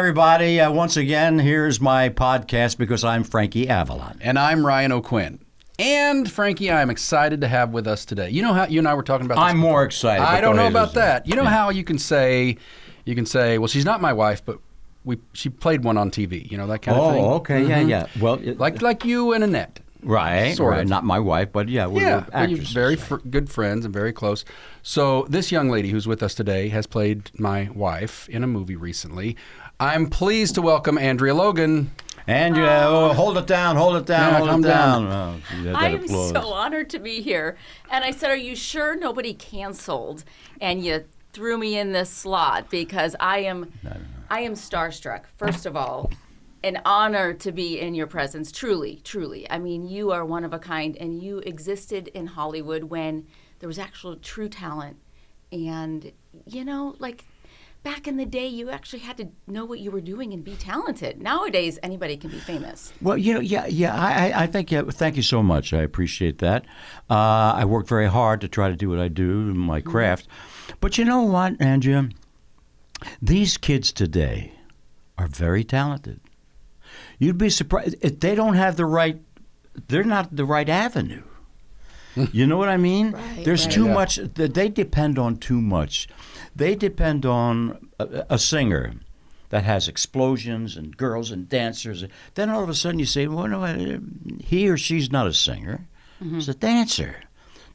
everybody. Once again, here's my podcast because I'm Frankie Avalon. And I'm Ryan O'Quinn. And Frankie, I'm excited to have with us today. You know how you and I were talking about this I'm more excited. I don't know about that. You know how you can say, well, she's not my wife, but she played one on TV. You know, that kind of thing. Oh, okay, yeah. Well, like you and Annette. Right, sort right. of. Not my wife, but we're actresses. Very good friends and very close. So this young lady who's with us today has played my wife in a movie recently. I'm pleased to welcome Andrea Logan. Andrea, hold it down, hold it down, Yeah, hold it down. I am so honored to be here. And I said, are you sure nobody canceled and you threw me in this slot? Because I am starstruck, first of all. An honor to be in your presence, truly, truly. I mean, you are one of a kind, and you existed in Hollywood when there was actual true talent. And, like back in the day, you actually had to know what you were doing and be talented. Nowadays, anybody can be famous. Well, I think, thank you so much. I appreciate that. I worked very hard to try to do what I do in my craft. But you know what, Andrea? These kids today are very talented. You'd be surprised if they don't have they're not the right avenue. You know what I mean? There's too much, they depend on too much. They depend on a singer that has explosions and girls and dancers. Then all of a sudden you say, well, no, he or she's not a singer, it's a dancer.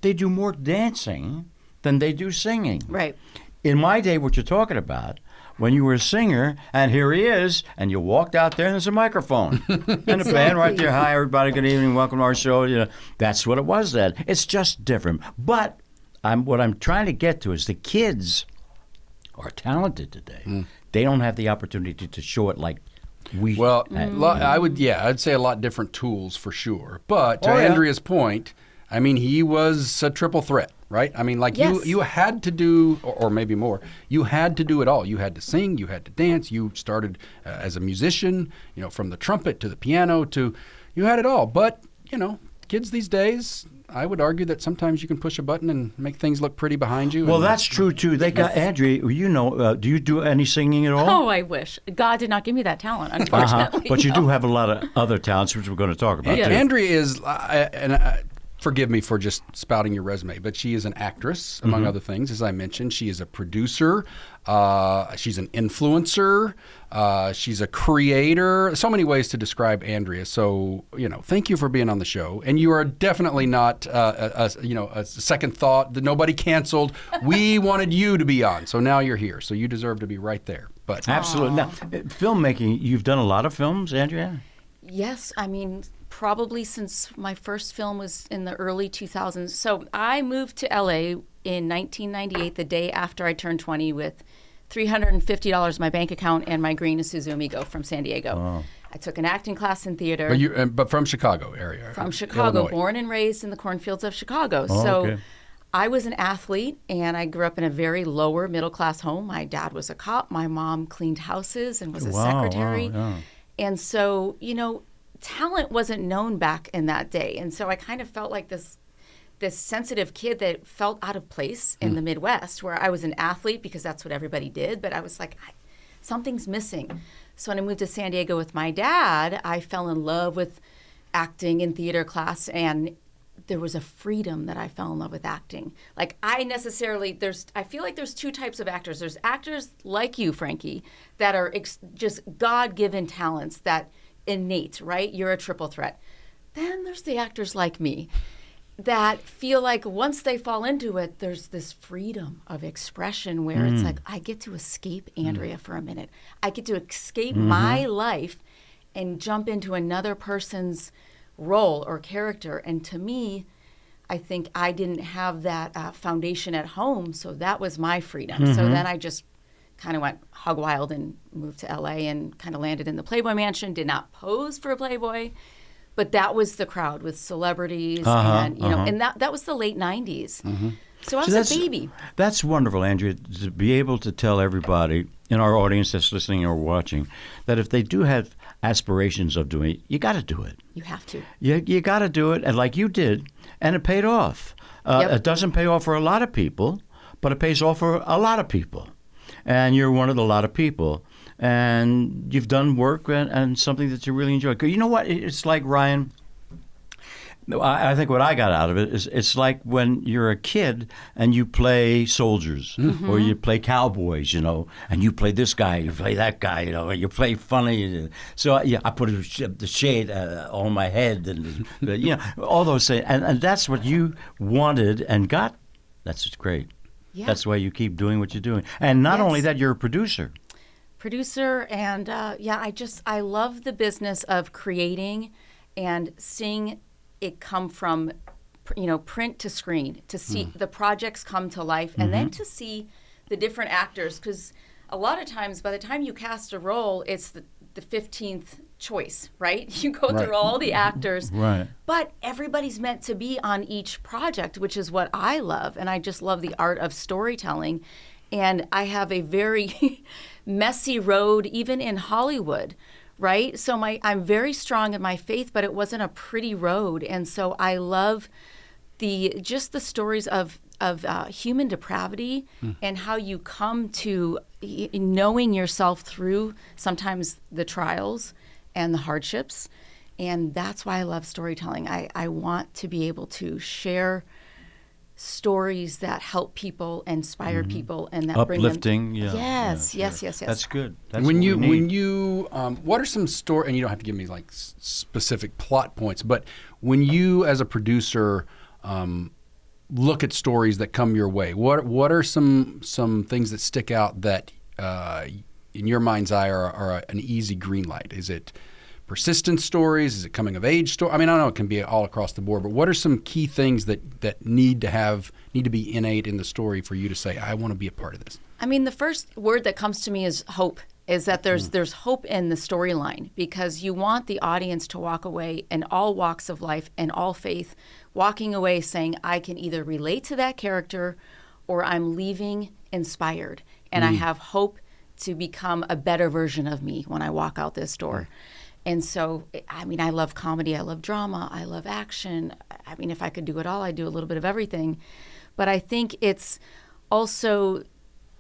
They do more dancing than they do singing. Right. In my day, what you're talking about, when you were a singer, and here he is, and you walked out there, and there's a microphone. And a band right there, hi, everybody, good evening, welcome to our show. That's what it was then. It's just different. But what I'm trying to get to is the kids are talented today. They don't have the opportunity to show it like we I'd say a lot different tools for sure. But to Andrea's point, I mean, he was a triple threat. Right? I mean, like you had to do, or maybe more, you had to do it all. You had to sing, you had to dance, you started as a musician, from the trumpet to the piano you had it all. But, kids these days, I would argue that sometimes you can push a button and make things look pretty behind you. Well, that's true, too. They got, Andrea, do you do any singing at all? Oh, I wish. God did not give me that talent, unfortunately. But you do have a lot of other talents, which we're going to talk about, too. Andrea is, forgive me for just spouting your resume, but she is an actress, among other things. As I mentioned, she is a producer. She's an influencer. She's a creator. So many ways to describe Andrea. So, thank you for being on the show. And you are definitely not, a second thought that nobody canceled. We wanted you to be on. So now you're here. So you deserve to be right there. But absolutely. Now, filmmaking, you've done a lot of films, Andrea? Yes. I mean, probably since my first film was in the early 2000s. So I moved to LA in 1998, the day after I turned 20, with $350 in my bank account and my green Isuzu Amigo from San Diego. Oh. I took an acting class in theater. But from Chicago area. From Chicago, Illinois. Born and raised in the cornfields of Chicago. Okay. I was an athlete, and I grew up in a very lower middle-class home. My dad was a cop. My mom cleaned houses and was a secretary. Wow. And so, talent wasn't known back in that day. And so I kind of felt like this sensitive kid that felt out of place in the Midwest, where I was an athlete because that's what everybody did. But I was like, something's missing. So when I moved to San Diego with my dad, I fell in love with acting in theater class. And there was a freedom that I fell in love with acting. Like I feel like there's two types of actors. There's actors like you, Frankie, that are just God-given talents that innate, right? You're a triple threat. Then there's the actors like me that feel like once they fall into it, there's this freedom of expression where it's like, I get to escape Andrea for a minute. I get to escape my life and jump into another person's role or character. And to me, I think I didn't have that foundation at home, so that was my freedom. So then I just kind of went hog wild and moved to LA and kind of landed in the Playboy Mansion. Did not pose for a Playboy, but that was the crowd with celebrities and that was the late 90s. So I was a baby. That's wonderful, Andrea, to be able to tell everybody in our audience that's listening or watching that if they do have aspirations of doing it, you got to do it. You have to. You got to do it, and like you did, and it paid off. It doesn't pay off for a lot of people, but it pays off for a lot of people. And you're one of the lot of people. and you've done work and something that you really enjoy. 'Cause you know what? It's like, Ryan, I think what I got out of it is it's like when you're a kid and you play soldiers or you play cowboys, and you play this guy, you play that guy, you play funny. So, yeah, I put the shade on my head and, all those things. And that's what you wanted and got. That's just great. Yeah. That's why you keep doing what you're doing. And not only that, you're a producer. And I love the business of creating and seeing it come from, print to screen, to see the projects come to life, and then to see the different actors. Because a lot of times, by the time you cast a role, it's the 15th choice, right? You go through all the actors, right? But everybody's meant to be on each project, which is what I love, and I just love the art of storytelling. And I have a very messy road, even in Hollywood. Right? So I'm very strong in my faith, but it wasn't a pretty road. And so I love the stories of human depravity and how you come to knowing yourself through sometimes the trials and the hardships. And that's why I love storytelling. I want to be able to share stories that help people, inspire people, and that uplifting. Bring them. Yes. That's good. That's when you what are some story? And you don't have to give me like specific plot points, but when you, as a producer, look at stories that come your way, what are some things that stick out that, in your mind's eye, are an easy green light? Is it persistent stories? Is it coming of age story? I mean, I know it can be all across the board, but what are some key things that need to be innate in the story for you to say, I want to be a part of this? I mean, the first word that comes to me is hope. Is that there's hope in the storyline, because you want the audience to walk away in all walks of life and all faith, walking away saying, I can either relate to that character or I'm leaving inspired, and I have hope to become a better version of me when I walk out this door. And so, I mean, I love comedy, I love drama, I love action. I mean, if I could do it all, I'd do a little bit of everything. But I think it's also,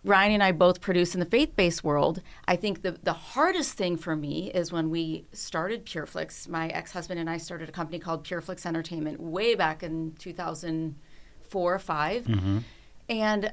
Ryan and I both produce in the faith-based world. I think the hardest thing for me is when we started PureFlix. My ex-husband and I started a company called PureFlix Entertainment way back in 2004 or 5. And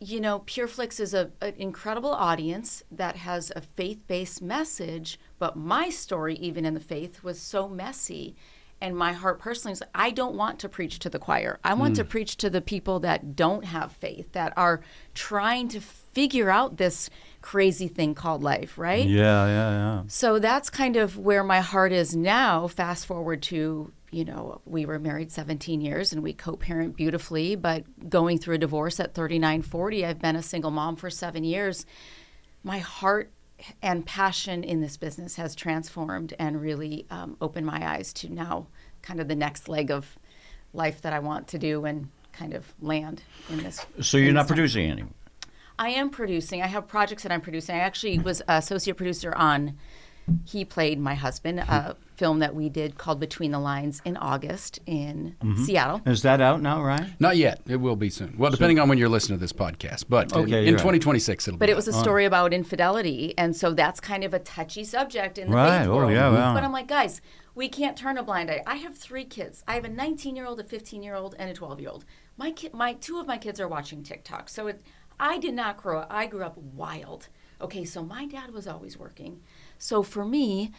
PureFlix is an incredible audience that has a faith-based message, but my story, even in the faith, was so messy. And my heart personally is, I don't want to preach to the choir. I want to preach to the people that don't have faith, that are trying to figure out this crazy thing called life, right? Yeah. So that's kind of where my heart is now. Fast forward to, we were married 17 years and we co-parent beautifully, but going through a divorce at 39, 40, I've been a single mom for 7 years. My heart and passion in this business has transformed and really opened my eyes to now kind of the next leg of life that I want to do and kind of land in this. So you're not producing anymore? I am producing. I have projects that I'm producing. I actually was associate producer on, he played my husband, a film that we did called Between the Lines in August in Seattle. Is that out now, Ryan? Not yet. It will be soon. Well, depending on when you're listening to this podcast. But in 2026, it'll be. But it was a story about infidelity, and so that's kind of a touchy subject in the right. faith world. Wow. But I'm like, guys, we can't turn a blind eye. I have 3 kids. I have a 19-year-old, a 15-year-old, and a 12-year-old. Two of my kids are watching TikTok. So I did not grow up. I grew up wild. Okay, so my dad was always working. So for me,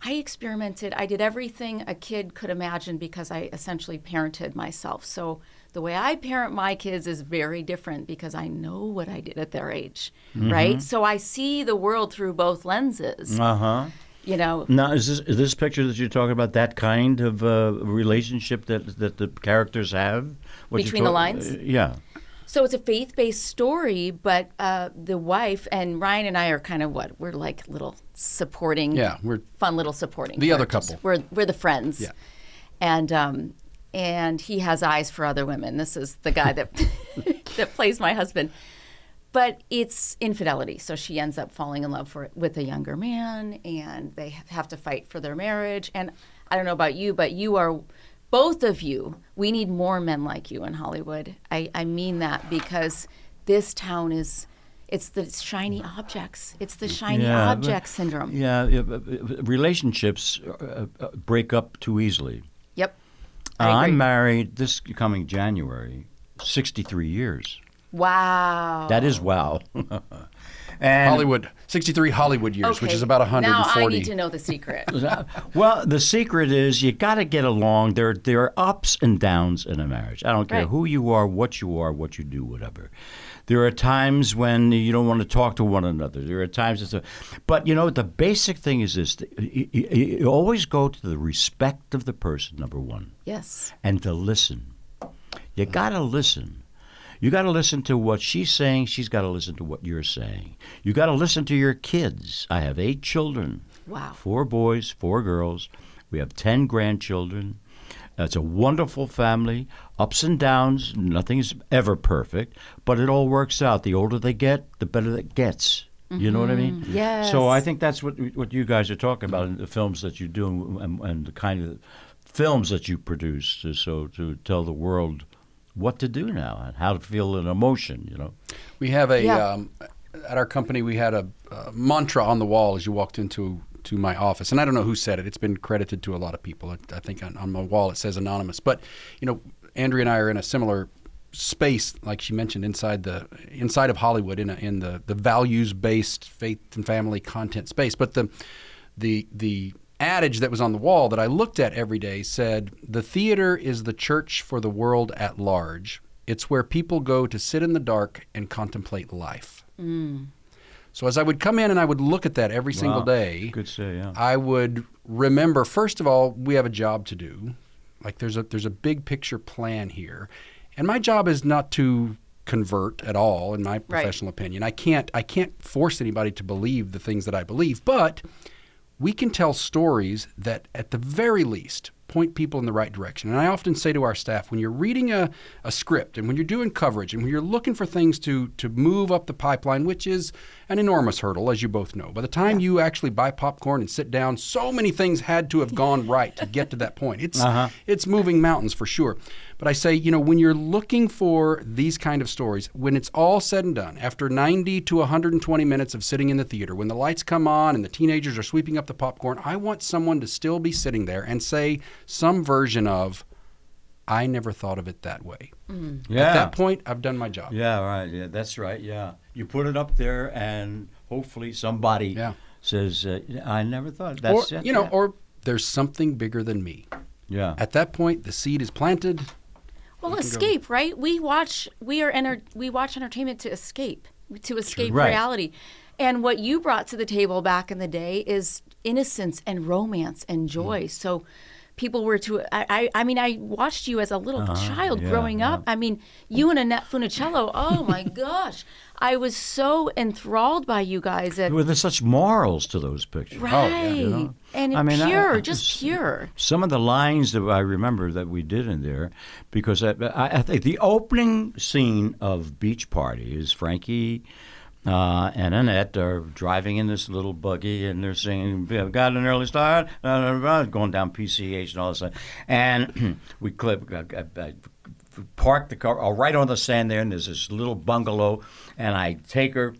I experimented. I did everything a kid could imagine because I essentially parented myself. So the way I parent my kids is very different because I know what I did at their age, right? So I see the world through both lenses. Now, is this picture that you're talking about that kind of relationship that the characters have? Between the lines? Yeah. So it's a faith-based story, but the wife and Ryan and I are kind of we're like little supporting, we're fun little supporting. The characters. other couple. We're the friends. Yeah. And he has eyes for other women. This is the guy that that plays my husband. But it's infidelity. So she ends up falling in love with a younger man, and they have to fight for their marriage. And I don't know about you, but you are. Both of you, we need more men like you in Hollywood. I mean that because this town is It's the shiny objects. It's the shiny object syndrome. Yeah, relationships break up too easily. Yep. I agree. I'm married this coming January, 63 years. Wow. That is wow. And Hollywood, 63 Hollywood years, which is about 140. Now I need to know the secret. well, the secret is you got to get along. There are ups and downs in a marriage. I don't care who you are, what you do, whatever. There are times when you don't want to talk to one another. There are times, but the basic thing is this: you always go to the respect of the person, number one. Yes. And to listen. You got to listen. You got to listen to what she's saying. She's got to listen to what you're saying. You got to listen to your kids. I have 8 children. Wow. 4 boys, 4 girls. We have 10 grandchildren. It's a wonderful family. Ups and downs. Nothing's ever perfect, but it all works out. The older they get, the better it gets. You know what I mean? Yes. So I think that's what you guys are talking about in the films that you do and the kind of films that you produce. So to tell the world what to do now and how to feel an emotion, We have at our company, we had a mantra on the wall as you walked into my office. And I don't know who said it. It's been credited to a lot of people. I think on my wall it says anonymous. But, Andrea and I are in a similar space, like she mentioned, inside of Hollywood, in the values-based faith and family content space. But the adage that was on the wall that I looked at every day said, "The theater is the church for the world at large. It's where people go to sit in the dark and contemplate life." So as I would come in and I would look at that every single day, good say, yeah. I would remember, first of all, we have a job to do. Like there's a big picture plan here. And my job is not to convert at all, in my professional opinion. I can't force anybody to believe the things that I believe, but we can tell stories that, at the very least, point people in the right direction. And I often say to our staff, when you're reading a script and when you're doing coverage and when you're looking for things to move up the pipeline, which is an enormous hurdle, as you both know, by the time you actually buy popcorn and sit down, so many things had to have gone right to get to that point. It's moving mountains for sure. But I say, when you're looking for these kind of stories, when it's all said and done, after 90 to 120 minutes of sitting in the theater, when the lights come on and the teenagers are sweeping up the popcorn, I want someone to still be sitting there and say some version of, "I never thought of it that way." Yeah. At that point, I've done my job. Yeah, right. Yeah, that's right. Yeah. You put it up there and hopefully somebody says, "I never thought." That's or, it. Or there's something bigger than me. Yeah. At that point, the seed is planted. Well, escape, right? We watch entertainment to escape Right. reality. And what you brought to the table back in the day is innocence and romance and joy. So people were to, I watched you as a little child growing up. I mean, you and Annette Funicello, oh my gosh. I was so enthralled by you guys. There's such morals to those pictures. Right. And just pure. Some of the lines that I remember that we did in there, because I think the opening scene of Beach Party is Frankie and Annette are driving in this little buggy, and they're singing, "We've got an early start," going down PCH and all this. And we park the car right on the sand there, and there's this little bungalow, and I take her,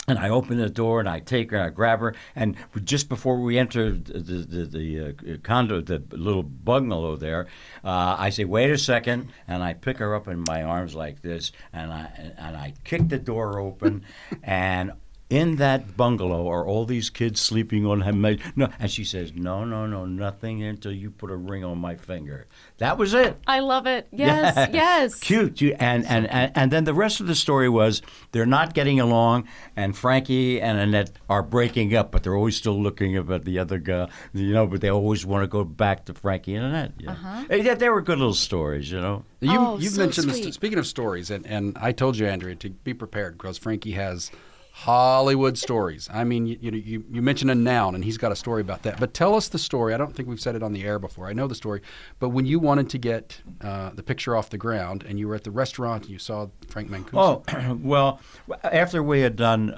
and I open the door, and I take her, and I grab her, and just before we enter the condo, the little bungalow there, I say, "Wait a second," and I pick her up in my arms like this, and I kick the door open, and in that bungalow are all these kids sleeping on him. No, and she says, no, nothing until you put a ring on my finger. That was it. I love it. Yes, yes. Cute. And then the rest of the story was they're not getting along, and Frankie and Annette are breaking up, but they're always still looking up at the other guy, but they always want to go back to Frankie and Annette. Yeah, they were good little stories, You've so mentioned sweet. Speaking of stories, and I told you, Andrea, to be prepared because Frankie has Hollywood stories. I mean, you mentioned a noun, and he's got a story about that. But tell us the story. I don't think we've said it on the air before. I know the story. But when you wanted to get the picture off the ground, and you were at the restaurant, and you saw Frank Mancuso. Oh, well, after we had done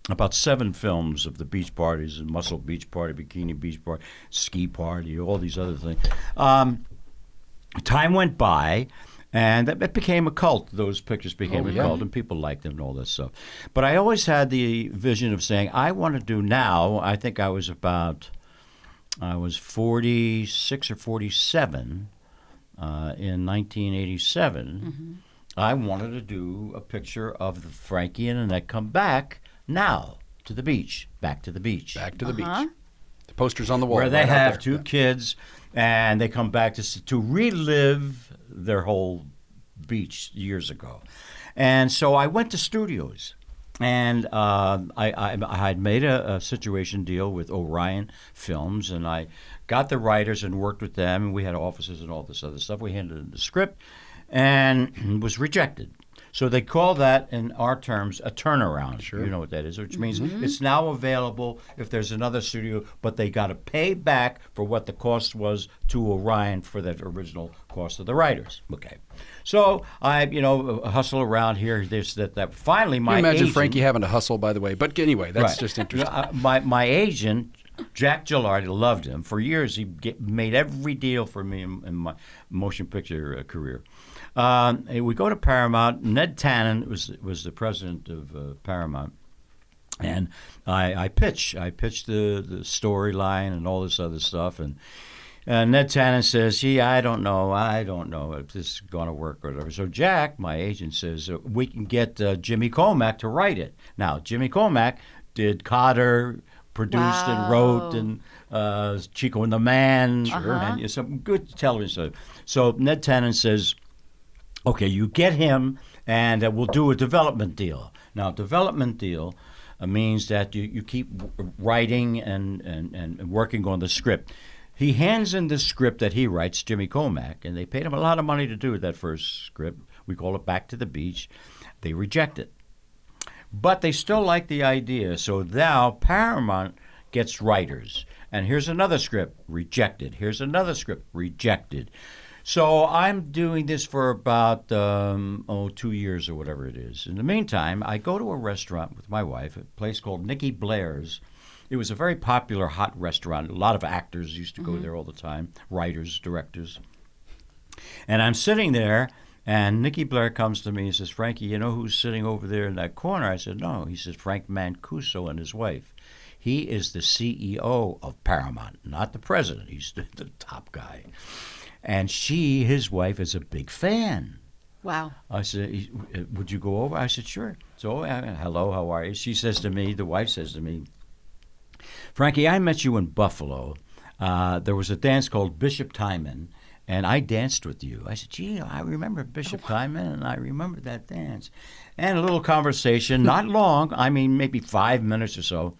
about 7 films of the beach parties, and Muscle Beach Party, Bikini Beach Party, Ski Party, all these other things, time went by. And it became a cult. Those pictures became a cult, and people liked them and all this stuff. But I always had the vision of saying, I want to do now, I think I was 46 or 47 in 1987. I wanted to do a picture of Frankie and Annette come back now to the beach, back to the beach. Back to the beach. The poster's on the wall. Where they right out have there. two kids, and they come back to relive their whole beach years ago. And so I went to studios, and I had made a situation deal with Orion Films, and I got the writers and worked with them, and we had offices and all this other stuff. We handed them the script, and it was rejected. So they call that, in our terms, a turnaround. Sure. You know what that is, which means it's now available if there's another studio, but they got to pay back for what the cost was to Orion for that original cost of the writers. Okay. So I, hustle around here, this, that. Finally, my Imagine agent, Frankie having to hustle, by the way. But anyway, that's just interesting. My agent, Jack Gillard, loved him. For years, he made every deal for me in my motion picture career. We go to Paramount. Ned Tannen was the president of Paramount, and I pitched the storyline and all this other stuff, and Ned Tannen says, "Gee, I don't know if this is going to work or whatever." So Jack, my agent, says we can get Jimmy Comack to write it. Now Jimmy Comack did Cotter, produced and wrote, and Chico and the Man, and some good television stuff. So Ned Tannen says, okay, you get him, and we'll do a development deal. Now, development deal means that you keep writing and working on the script. He hands in the script that he writes, Jimmy Comack, and they paid him a lot of money to do that first script. We call it Back to the Beach. They reject it. But they still like the idea, so now Paramount gets writers. And here's another script, rejected. Here's another script, rejected. So I'm doing this for about 2 years or whatever it is. In the meantime, I go to a restaurant with my wife, a place called Nicky Blair's. It was a very popular hot restaurant. A lot of actors used to go there all the time, writers, directors. And I'm sitting there, and Nicky Blair comes to me and says, "Frankie, you know who's sitting over there in that corner?" I said, "No." He says, "Frank Mancuso and his wife. He is the CEO of Paramount, not the president. He's the top guy. And his wife, is a big fan." Wow. I said, "Would you go over?" I said, "Sure." So, hello, how are you? She says to me, the wife says to me, "Frankie, I met you in Buffalo. There was a dance called Bishop Timon, and I danced with you." I said, "Gee, I remember Bishop Timon, and I remember that dance." And a little conversation, not long, maybe 5 minutes or so.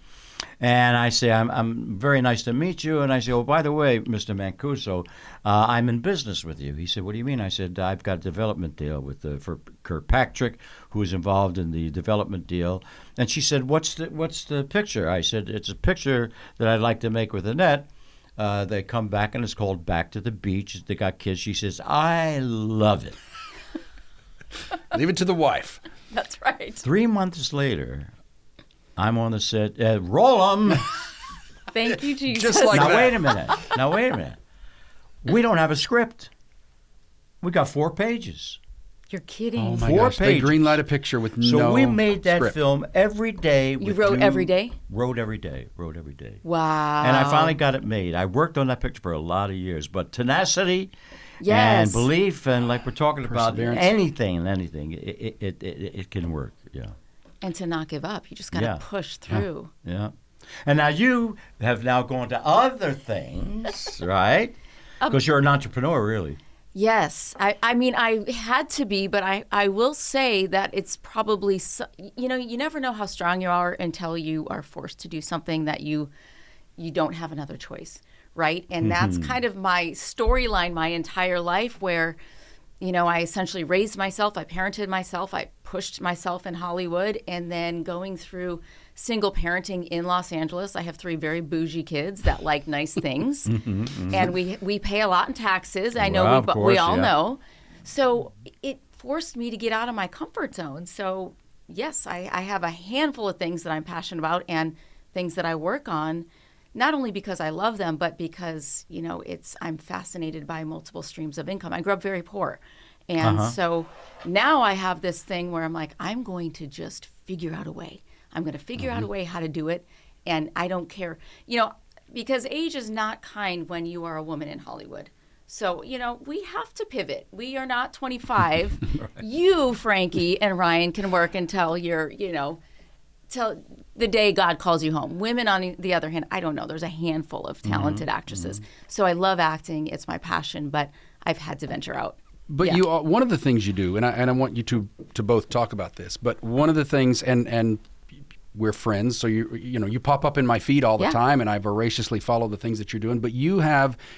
And I say, I'm very nice to meet you. And I say, "Oh, by the way, Mr. Mancuso, I'm in business with you." He said, "What do you mean?" I said, "I've got a development deal for Kirkpatrick, who's involved in the development deal." And she said, What's the picture?" I said, "It's a picture that I'd like to make with Annette. They come back, and it's called Back to the Beach. They got kids." She says, "I love it." Leave it to the wife. That's right. 3 months later, I'm on the set. Roll 'em. Thank you, Jesus. Just like Now that. wait a minute. We don't have a script. We got 4 pages. You're kidding. Oh my 4 gosh! They pages. greenlight a picture with So no we made that script. film every day. You wrote every day? Wrote every day. Wow. And I finally got it made. I worked on that picture for a lot of years. But tenacity Yes. and belief, and like we're talking about, Perseverance. anything, it can work. Yeah. And to not give up. You just got to push through. Yeah. And now you have now gone to other things, right? Because you're an entrepreneur, really. Yes. I had to be, but I will say that it's probably, you never know how strong you are until you are forced to do something that you don't have another choice, right? And that's kind of my storyline my entire life where, I essentially raised myself, I parented myself, I pushed myself in Hollywood, and then going through single parenting in Los Angeles. I have 3 very bougie kids that like nice things, and we pay a lot in taxes. I know, Well, of course, we all yeah. know. So it forced me to get out of my comfort zone. So yes, I have a handful of things that I'm passionate about and things that I work on, not only because I love them, but because, I'm fascinated by multiple streams of income. I grew up very poor. And so now I have this thing where I'm like, I'm going to just figure out a way. I'm going to figure out a way how to do it. And I don't care, because age is not kind when you are a woman in Hollywood. So, we have to pivot. We are not 25. Right. You, Frankie, and Ryan can work until you're, till the day God calls you home. Women, on the other hand, I don't know. There's a handful of talented actresses. So I love acting. It's my passion, but I've had to venture out. But one of the things you do, and I want you to both talk about this, but one of the things, and we're friends, so you pop up in my feed all the time, and I voraciously follow the things that you're doing. But you're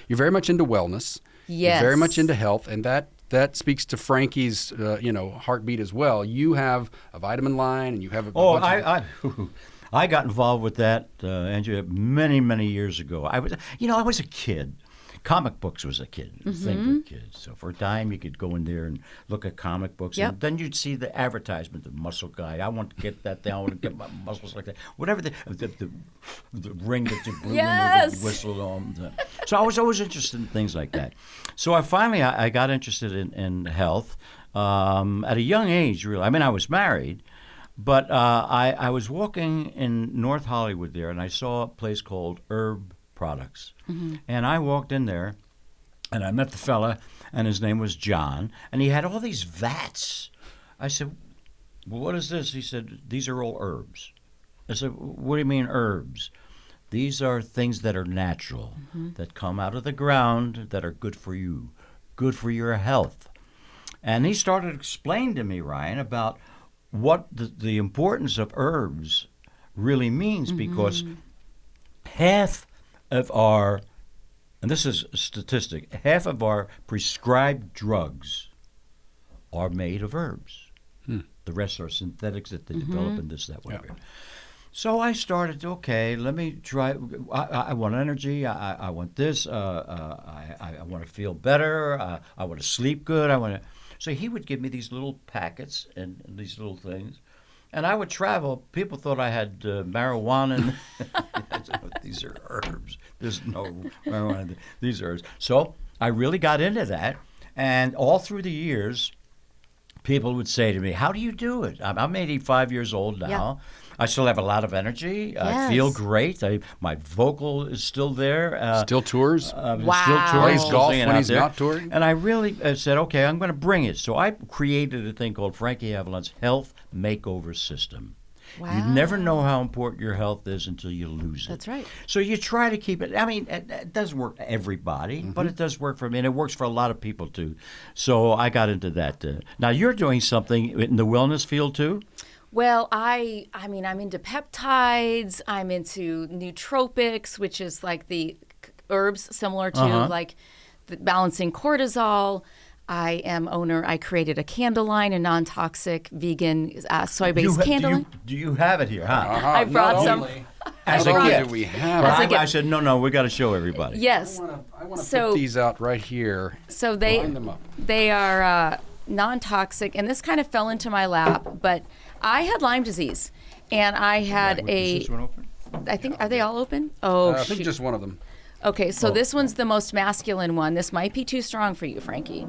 very much into wellness. Yes. You're very much into health, and that speaks to Frankie's heartbeat as well. You have a vitamin line, and you have I got involved with that, Andrea, many years ago. I was a kid. Comic books was a thing for kids. So for a time, you could go in there and look at comic books, and then you'd see the advertisement, the muscle guy. I want to get that thing. I want to get my muscles like that. Whatever the ring that you blew with the whistle on. So I was always interested in things like that. So I got interested in health at a young age, really. I mean, I was married, but I was walking in North Hollywood there, and I saw a place called Herb Products. And I walked in there, and I met the fella, and his name was John, and he had all these vats. I said, well, what is this? He said, these are all herbs. I said, what do you mean herbs? These are things that are natural, that come out of the ground, that are good for you, good for your health. And he started explaining to me, Ryan, about what the importance of herbs really means, because half of our, and this is a statistic, half of our prescribed drugs are made of herbs. The rest are synthetics that they develop in this, that, whatever. So I started, okay, let me try. I want energy. I want this. I want to feel better. I want to sleep good. So he would give me these little packets and these little things. And I would travel. People thought I had marijuana. These are herbs. There's no marijuana. These are herbs. So I really got into that. And all through the years, people would say to me, how do you do it? I'm 85 years old now. Yeah. I still have a lot of energy. Yes. I feel great. My vocal is still there. Still tours? Wow. Still plays golf when he's not touring? And I really said, okay, I'm going to bring it. So I created a thing called Frankie Avalon's Health Makeover System. Wow. You never know how important your health is until you lose it. That's right. So you try to keep it. I mean, it doesn't work for everybody, but it does work for me, and it works for a lot of people, too. So I got into that. Now, you're doing something in the wellness field, too? Well, I mean, I'm into peptides. I'm into nootropics, which is like the herbs similar to like the balancing cortisol. I created a candle line, a non-toxic vegan soy-based candle line. Do you have it here, huh? I brought some. As a gift. Do we have it? I said, no, we got to show everybody. Yes. I want to put these out right here. So they are non-toxic, and this kind of fell into my lap, but I had Lyme disease, and I had Is this one open? I think, are they all open? Oh, I think just one of them. Okay, so this one's the most masculine one. This might be too strong for you, Frankie.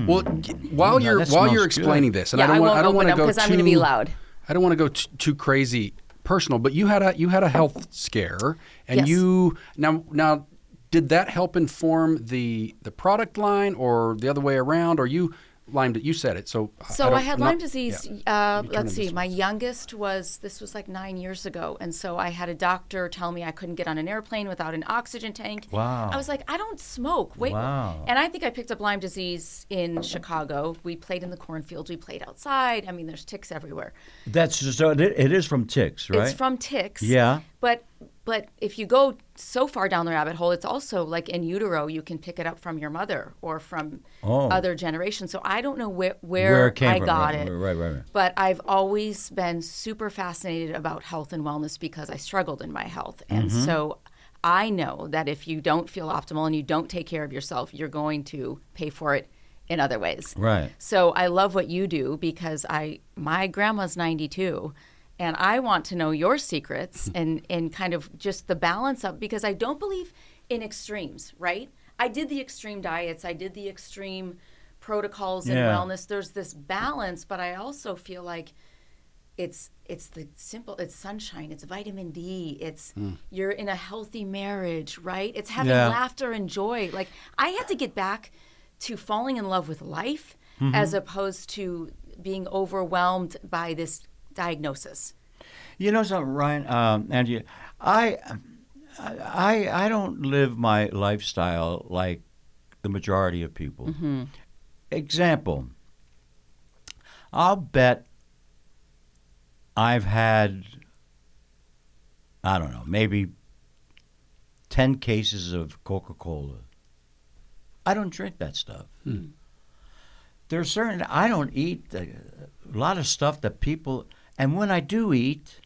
Well, while you're explaining this, and I don't want to go because I'm going to be loud. I don't want to go too crazy personal, but you had a health scare, and yes. now did that help inform the product line, or the other way around, or you said it. So I had Lyme disease. Yeah. Let's see. My youngest this was like 9 years ago. And so I had a doctor tell me I couldn't get on an airplane without an oxygen tank. Wow. I was like, I don't smoke. Wait. Wow. And I think I picked up Lyme disease in Chicago. We played in the cornfields. We played outside. I mean, there's ticks everywhere. So it is from ticks, right? It's from ticks. Yeah. But if you go so far down the rabbit hole, it's also like in utero, you can pick it up from your mother or from other generations. So I don't know where I got it. Right. But I've always been super fascinated about health and wellness because I struggled in my health. And so I know that if you don't feel optimal and you don't take care of yourself, you're going to pay for it in other ways. Right. So I love what you do because my grandma's 92. And I want to know your secrets and kind of just the balance of, because I don't believe in extremes, right? I did the extreme diets. I did the extreme protocols and Yeah. wellness. There's this balance, but I also feel like it's the simple. It's sunshine. It's vitamin D. It's you're in a healthy marriage, right? It's having Yeah. laughter and joy. Like I had to get back to falling in love with life as opposed to being overwhelmed by this diagnosis. You know something, Ryan, Angie, I don't live my lifestyle like the majority of people. Example, I'll bet I've had, I don't know, maybe 10 cases of Coca-Cola. I don't drink that stuff. There's certain, I don't eat a lot of stuff that people, and when I do eat,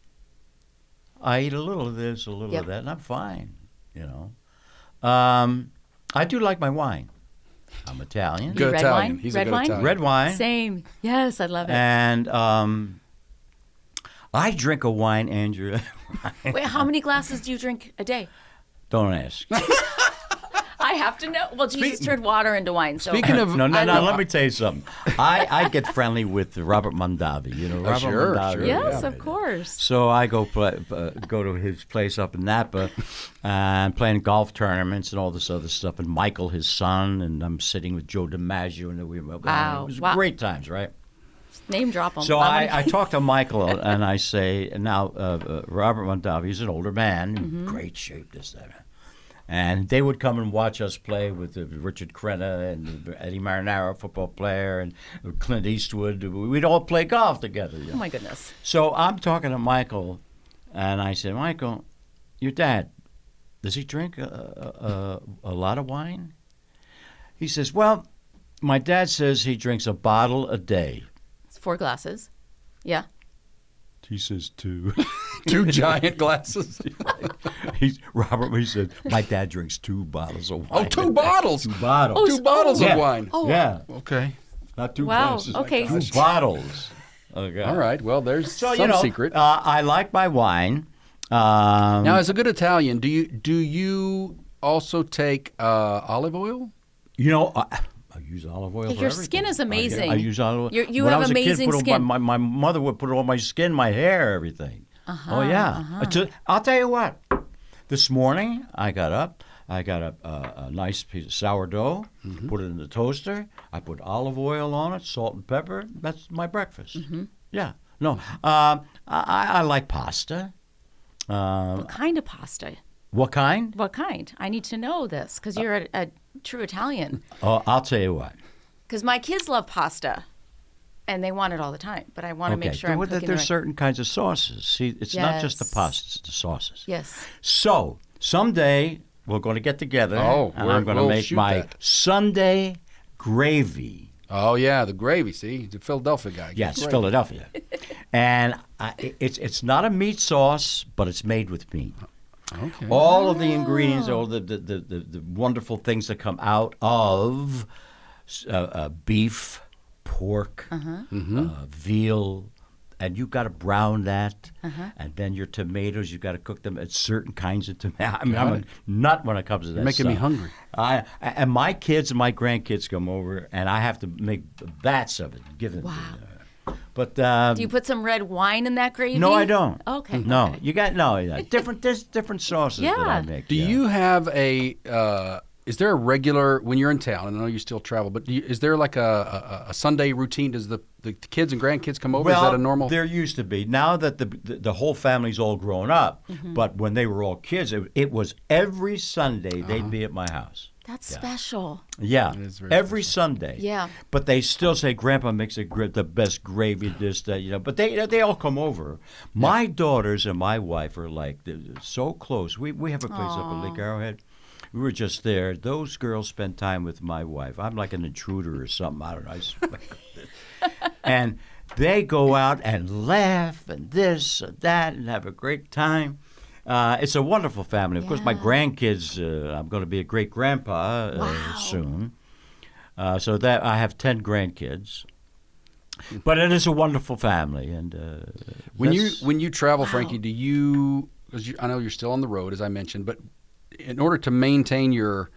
I eat a little of this, a little of that, and I'm fine, you know. I do like my wine. I'm Italian. Good red Italian. wine? He's Red a good wine? Italian. Red wine. Same. Yes, I love it. And I drink a wine, Andrea. Wait, how many glasses do you drink a day? Don't ask. I have to know. Well, Jesus turned water into wine. So Speaking of- No, I love- let me tell you something. I get friendly with Robert Mondavi. You know, Robert sure, Mondavi. sure. Yes, Yeah. of course. So I go to his place up in Napa and playing golf tournaments and all this other stuff. And Michael, his son, and I'm sitting with Joe DiMaggio. And Wow. It was Wow. great times, right? Name drop them. So I talk to Michael and I say, now Robert Mondavi is an older man, in great shape, this, that. And they would come and watch us play with Richard Crenna and Eddie Marinaro, football player, and Clint Eastwood. We'd all play golf together. You know? Oh my goodness. So I'm talking to Michael, and I said, Michael, your dad, does he drink a lot of wine? He says, well, my dad says he drinks a bottle a day. It's 4 glasses. Yeah. He says 2. 2 giant glasses. Robert, he said, my dad drinks 2 bottles of Oh, wine. 2 bottles. 2 bottles. 2 bottles Yeah. of wine. Oh. Yeah. Okay. Not 2 Wow, glasses. okay. 2 bottles. Okay. All right. Well, there's So, some you know, secret. I like my wine. Now, as a good Italian, do you also take olive oil? You know, I use olive oil for Your everything. skin is amazing. I use olive oil. You When I have was a kid, amazing put on skin. My mother would put it on my skin, my hair, everything. Oh, yeah. I'll tell you what. This morning, I got up. I got a nice piece of sourdough, put it in the toaster. I put olive oil on it, salt and pepper. That's my breakfast. Yeah. No, I like pasta. What kind of pasta? What kind? What kind? I need to know this because you're a true Italian. Oh, I'll tell you what. Because my kids love pasta, and they want it all the time. But I want to make sure I'm Well, cooking there's the right. certain kinds of sauces. See, it's not just the Yes. pastas, it's the sauces. Yes. So someday we're going to get together, Oh, and I'm going to we'll make shoot my that. Sunday gravy. Oh yeah, the gravy. See, he's a Philadelphia guy. Yes, Gravy. Philadelphia, and it's not a meat sauce, but it's made with meat. Okay. All of the ingredients, all the wonderful things that come out of beef, pork, veal, and you've got to brown that, and then your tomatoes, you've got to cook them at certain kinds of tomatoes. I mean, I'm a nut when it comes to that. You're making me stuff. hungry. And my kids and my grandkids come over, and I have to make vats of it, give them. Wow. But Do you put some red wine in that gravy? no, I don't. Okay. No, okay. you got different. There's different sauces that I Yeah. make. Do yeah. you have a? Is there a regular when you're in town? I know you still travel, but is there like a Sunday routine? Does the kids and grandkids come over? Well, Is that a normal? There used to be. Now that the whole family's all grown up, but when they were all kids, it was every Sunday they'd be at my house. That's special. Yeah, It is very every Sunday. Yeah. But they still say Grandpa makes the best gravy dish that you know. But they all come over. My daughters and my wife are like they're so close. We have a place up at Lake Arrowhead. We were just there. Those girls spend time with my wife. I'm like an intruder or something. I don't know. And they go out and laugh and this and that and have a great time. It's a wonderful family. Of course, my grandkids, I'm going to be a great-grandpa soon. So that I have 10 grandkids. But it is a wonderful family. And when you travel, Frankie, do you? Because I know you're still on the road, as I mentioned, but in order to maintain your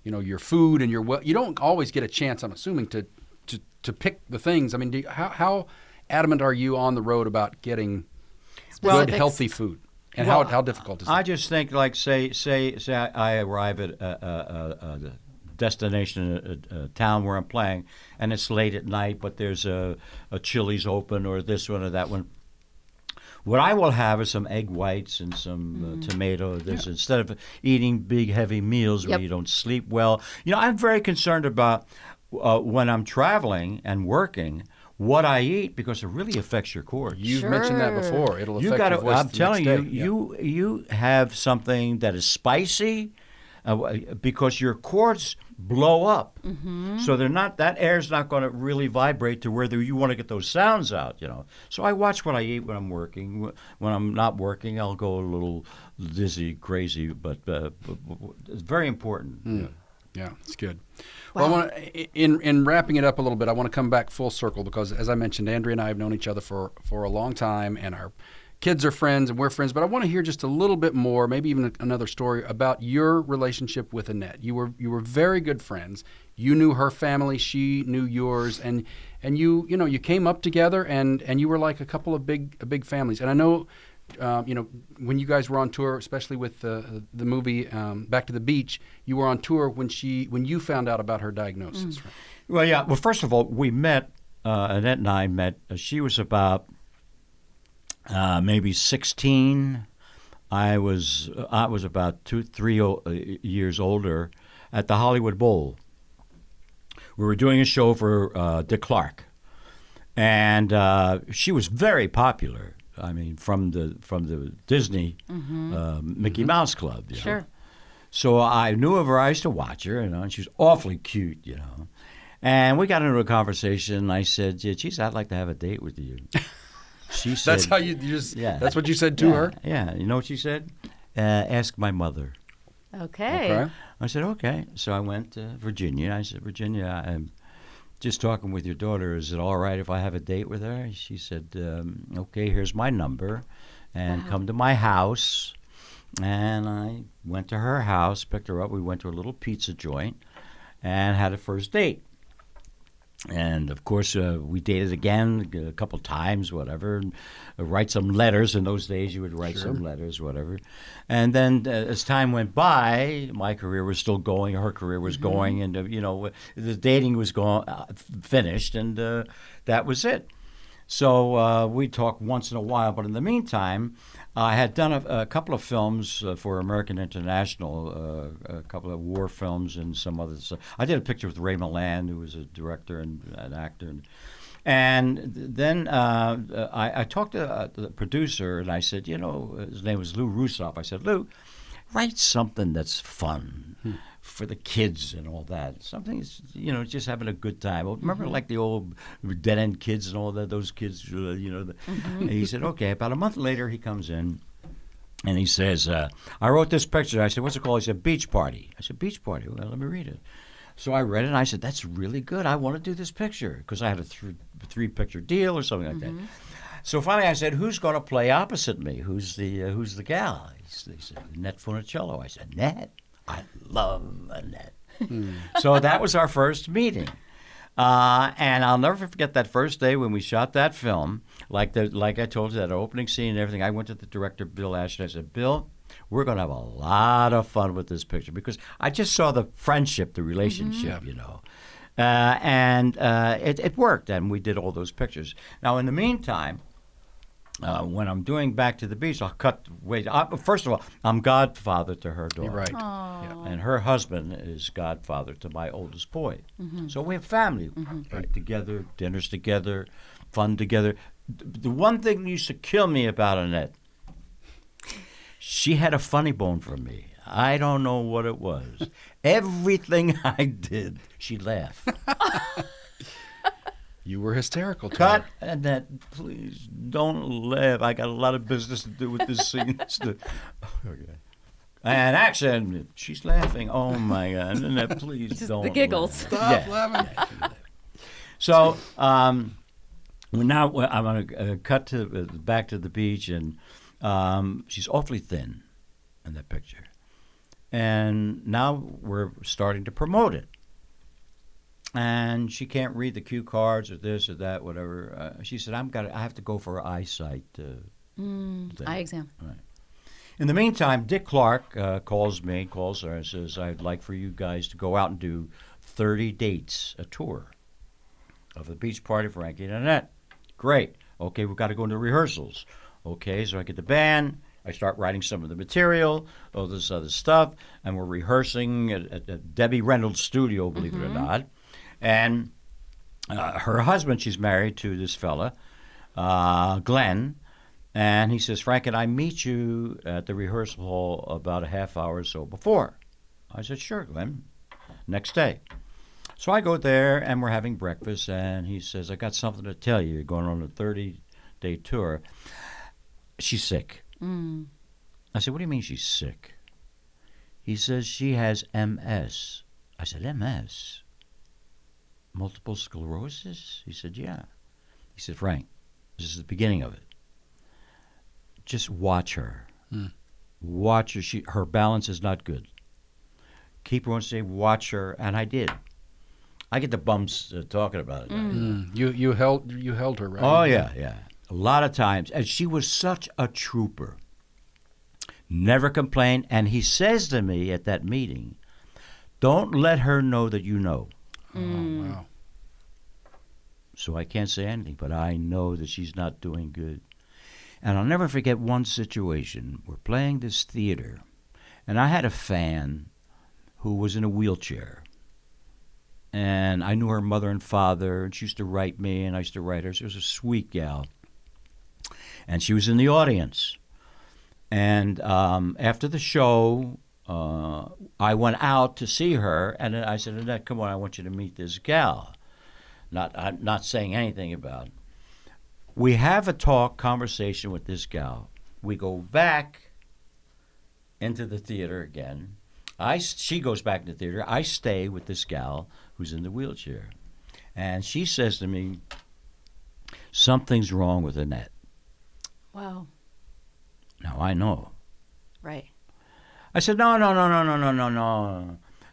your food and you don't always get a chance, I'm assuming, to pick the things. I mean, how adamant are you on the road about getting good, healthy food? And how difficult is that? I just think, like, say I arrive at a destination, a town where I'm playing, and it's late at night, but there's a Chili's open or this one or that one. What I will have is some egg whites and some tomato. Instead of eating big, heavy meals where you don't sleep well. I'm very concerned about when I'm traveling and working, what I eat, because it really affects your core. You've mentioned that before. It'll affect your voice. I'm telling you, you have something that is spicy because your cords blow up. So that air's not going to really vibrate to where you want to get those sounds out, So I watch what I eat when I'm working. When I'm not working, I'll go a little dizzy, crazy, but it's very important. Yeah, it's good. Wow. Well, I want in wrapping it up a little bit, I want to come back full circle because, as I mentioned, Andrea and I have known each other for a long time, and our kids are friends, and we're friends. But I want to hear just a little bit more, maybe even another story about your relationship with Annette. You were very good friends. You knew her family, she knew yours, and you came up together, and you were like a couple of big families. And I know. When you guys were on tour, especially with the movie Back to the Beach, you were on tour when you found out about her diagnosis. Right? Well, yeah. Well, first of all, we met. Annette and I met. She was about maybe 16. I was about 2-3 years older. At the Hollywood Bowl, we were doing a show for Dick Clark, and she was very popular. I mean, from the Disney Mickey Mouse Club. Sure. So I knew of her. I used to watch her, and she was awfully cute, And we got into a conversation. And I said, "Geez, I'd like to have a date with you." She said, "That's how you just." Yeah. That's what you said to her. Yeah. You know what she said? Ask my mother. Okay. I said, okay. So I went to Virginia. I said, Virginia, I'm just talking with your daughter. Is it all right if I have a date with her? She said, okay, here's my number, and come to my house. And I went to her house, picked her up. We went to a little pizza joint and had a first date. And, of course, we dated again a couple times, whatever, and write some letters. In those days, you would write some letters, whatever. And then as time went by, my career was still going, her career was going, and, the dating was finished, and that was it. So we talk once in a while, but in the meantime, I had done a couple of films for American International, a couple of war films and some other stuff. I did a picture with Ray Milland, who was a director and an actor. And then I talked to the producer, and I said, his name was Lou Russoff. I said, Lou, write something that's fun for the kids and all that. Something, just having a good time. Remember, like the old Dead End Kids and all that. Those kids, And he said, okay. About a month later, he comes in, and he says, I wrote this picture. I said, what's it called? He said, Beach Party. I said, Beach Party. Well, let me read it. So I read it, and I said, that's really good. I want to do this picture, because I had a three-picture deal or something like that. So finally, I said, "Who's going to play opposite me? Who's the gal?" He said, "Annette Funicello." I said, "Annette, I love Annette." So that was our first meeting, and I'll never forget that first day when we shot that film. Like I told you, that opening scene and everything. I went to the director, Bill Ashton. I said, "Bill, we're going to have a lot of fun with this picture," because I just saw the friendship, the relationship, and it worked, and we did all those pictures. Now, in the meantime, when I'm doing Back to the Beach, I'll cut way. First of all, I'm godfather to her daughter. Right. Yeah. And her husband is godfather to my oldest boy. So we have family, right, together, dinners together, fun together. The one thing that used to kill me about Annette, she had a funny bone for me. I don't know what it was. Everything I did, she'd laugh. You were hysterical. Cut, Annette, please don't laugh. I got a lot of business to do with this scene. Okay. And action, she's laughing. Oh my God, Annette, please just don't. The giggles. Laugh. Stop laughing. Yeah. So now I'm going to cut to Back to the Beach, and she's awfully thin in that picture. And now we're starting to promote it. And she can't read the cue cards or this or that, whatever. She said, I have to go for an eyesight eye exam. Right. In the meantime, Dick Clark calls her and says, I'd like for you guys to go out and do 30 dates, a tour of the beach party, Frankie and Annette. Great. Okay, we've got to go into rehearsals. Okay, so I get the band. I start writing some of the material, all this other stuff, and we're rehearsing at Debbie Reynolds' studio, believe it or not. And her husband, she's married to this fella, Glenn, and he says, Frank, can I meet you at the rehearsal hall about a half hour or so before? I said, sure, Glenn. Next day. So I go there, and we're having breakfast, and he says, I got something to tell you. You're going on a 30-day tour. She's sick. I said, what do you mean she's sick? He says, she has MS. I said, MS? Multiple sclerosis? He said, yeah. He said, Frank, this is the beginning of it. Just watch her. Watch her. Her balance is not good. Keep her on stage, watch her, and I did. I get the bumps talking about it. You held her, right? Oh, yeah. A lot of times. And she was such a trooper. Never complained. And he says to me at that meeting, don't let her know that you know. Oh, wow. So I can't say anything, but I know that she's not doing good. And I'll never forget one situation. We're playing this theater, and I had a fan who was in a wheelchair. And I knew her mother and father, and she used to write me, and I used to write her. She was a sweet gal. And she was in the audience. And after the show, I went out to see her, and I said, Annette, come on, I want you to meet this gal. I'm not saying anything about it. We have a conversation with this gal. We go back into the theater again. She goes back to the theater. I stay with this gal who's in the wheelchair. And she says to me, something's wrong with Annette. Wow. Now, I know. Right. I said, no.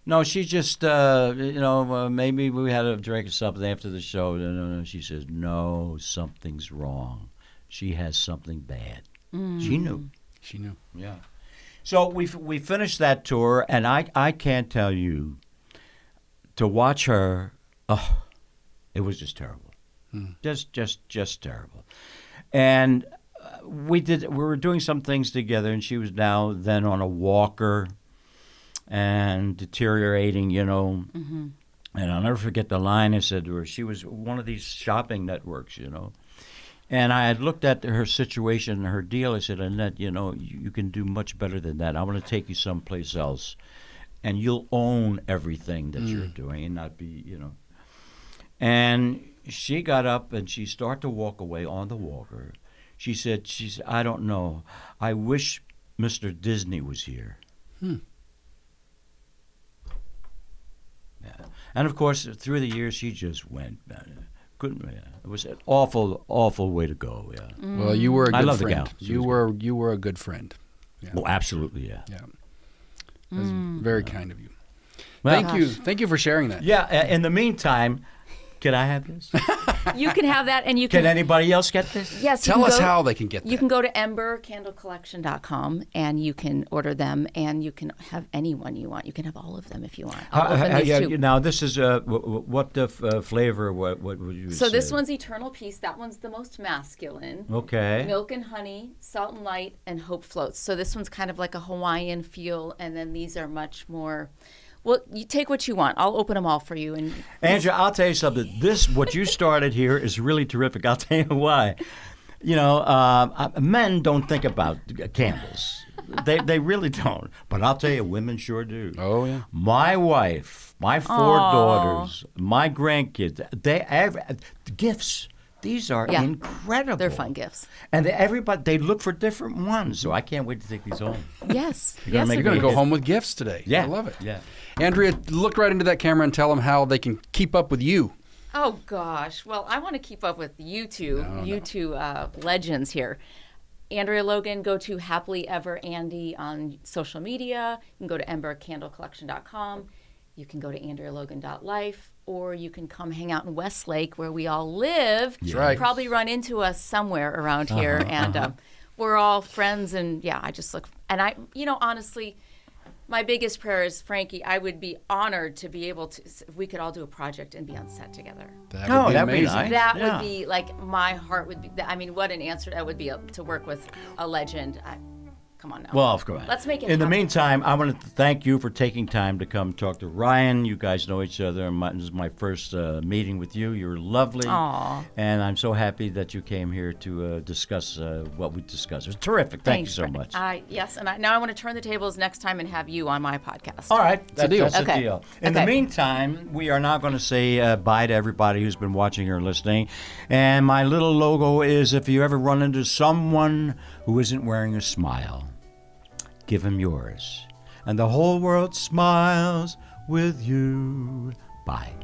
No, she just, maybe we had a drink or something after the show. No. She says, no, something's wrong. She has something bad. She knew. She knew. Yeah. So we finished that tour, and I can't tell you, to watch her, it was just terrible. Just terrible. And we were doing some things together, and she was then on a walker and deteriorating, And I'll never forget the line I said to her. She was one of these shopping networks, And I had looked at her situation and her deal. I said, Annette, you can do much better than that. I want to take you someplace else. And you'll own everything that you're doing and not be, And she got up and she started to walk away on the walker. She said, I don't know. I wish Mr. Disney was here. Yeah. And, of course, through the years, she just went. It was an awful, awful way to go. Yeah. Well, you were a good friend. I love the gal. You were a good friend. Yeah. Oh, absolutely, yeah. Yeah. That's very kind of you. Well, Thank you. Thank you for sharing that. Yeah. In the meantime, can I have this? You can have that, and you can. Can anybody else get this? Yes. Tell us how they can get that. You can go to embercandlecollection.com, and you can order them, and you can have any one you want. You can have all of them if you want. I'll open these too. Now, this is what the flavor? What would you say? So this one's Eternal Peace. That one's the most masculine. Okay. Milk and honey, salt and light, and hope floats. So this one's kind of like a Hawaiian feel, and then these are much more. Well, you take what you want. I'll open them all for you. And Andrea, I'll tell you something. What you started here is really terrific. I'll tell you why. Men don't think about candles. They really don't. But I'll tell you, women sure do. Oh, yeah. My wife, my 4 daughters, my grandkids, gifts. These are incredible. They're fun gifts. And they look for different ones. So I can't wait to take these home. Yes. You're going to go home with gifts today. Yeah. I love it. Yeah. Andrea, look right into that camera and tell them how they can keep up with you. Oh, gosh. Well, I want to keep up with you two legends here. Andrea Logan, go to Happily Ever Andy on social media. You can go to embercandlecollection.com. You can go to andrealogan.life, or you can come hang out in Westlake where we all live. That's right. You probably run into us somewhere around here. And we're all friends. And I just look. And honestly, my biggest prayer is, Frankie, I would be honored to be able to, if we could all do a project and be on set together. That'd that'd be amazing. nice. That would be like, my heart would be, what an answer that would be to work with a legend. Come on now. Well, of course. Let's make it In the happen. meantime, I want to thank you for taking time to come talk to Ryan. You guys know each other. This is my first meeting with you. You're lovely. Aw. And I'm so happy that you came here to discuss what we discussed. It was terrific. Thank you so much. Yes, and now I want to turn the tables next time and have you on my podcast. All right. That's a deal. That's Okay. a deal. In the Okay. meantime, we are now going to say bye to everybody who's been watching or listening. And my little logo is, if you ever run into someone who isn't wearing a smile, give him yours. And the whole world smiles with you. Bye.